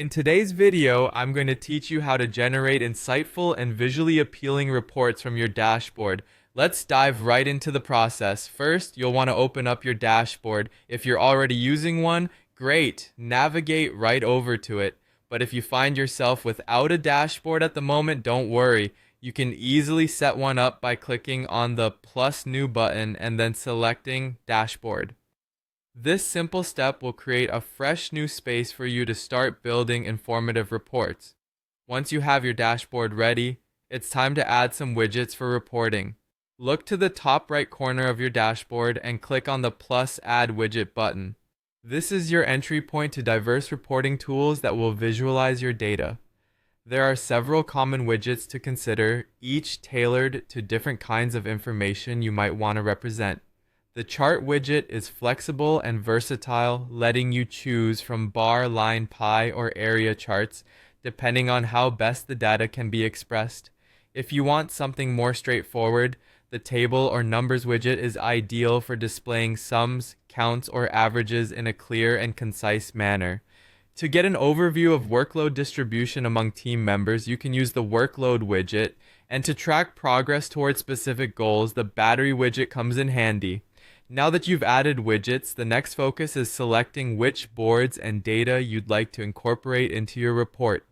In today's video, I'm going to teach you how to generate insightful and visually appealing reports from your dashboard. Let's dive right into the process. First, you'll want to open up your dashboard. If you're already using one, great, navigate right over to it. But if you find yourself without a dashboard at the moment, don't worry. You can easily set one up by clicking on the plus new button and then selecting dashboard. This simple step will create a fresh new space for you to start building informative reports. Once you have your dashboard ready, it's time to add some widgets for reporting. Look to the top right corner of your dashboard and click on the plus add widget button. This is your entry point to diverse reporting tools that will visualize your data. There are several common widgets to consider, each tailored to different kinds of information you might want to represent. The chart widget is flexible and versatile, letting you choose from bar, line, pie, or area charts, depending on how best the data can be expressed. If you want something more straightforward, the table or numbers widget is ideal for displaying sums, counts, or averages in a clear and concise manner. To get an overview of workload distribution among team members, you can use the workload widget, and to track progress towards specific goals, the battery widget comes in handy. Now that you've added widgets, the next focus is selecting which boards and data you'd like to incorporate into your report.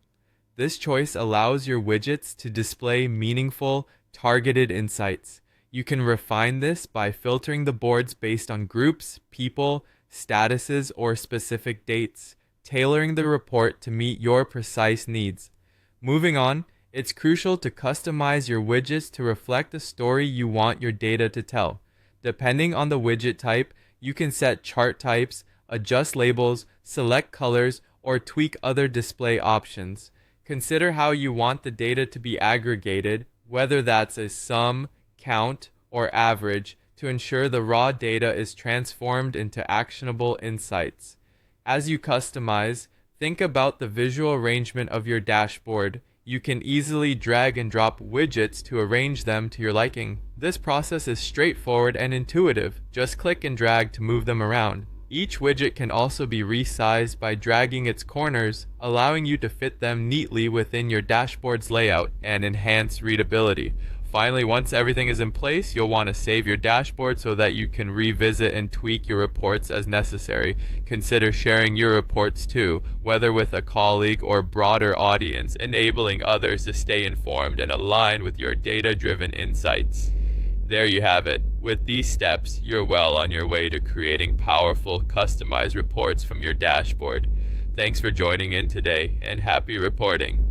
This choice allows your widgets to display meaningful, targeted insights. You can refine this by filtering the boards based on groups, people, statuses, or specific dates, tailoring the report to meet your precise needs. Moving on, it's crucial to customize your widgets to reflect the story you want your data to tell. Depending on the widget type, you can set chart types, adjust labels, select colors, or tweak other display options. Consider how you want the data to be aggregated, whether that's a sum, count, or average, to ensure the raw data is transformed into actionable insights. As you customize, think about the visual arrangement of your dashboard. You can easily drag and drop widgets to arrange them to your liking. This process is straightforward and intuitive. Just click and drag to move them around. Each widget can also be resized by dragging its corners, allowing you to fit them neatly within your dashboard's layout and enhance readability. Finally, once everything is in place, you'll want to save your dashboard so that you can revisit and tweak your reports as necessary. Consider sharing your reports too, whether with a colleague or broader audience, enabling others to stay informed and aligned with your data-driven insights. There you have it. With these steps, you're well on your way to creating powerful, customized reports from your dashboard. Thanks for joining in today, and happy reporting.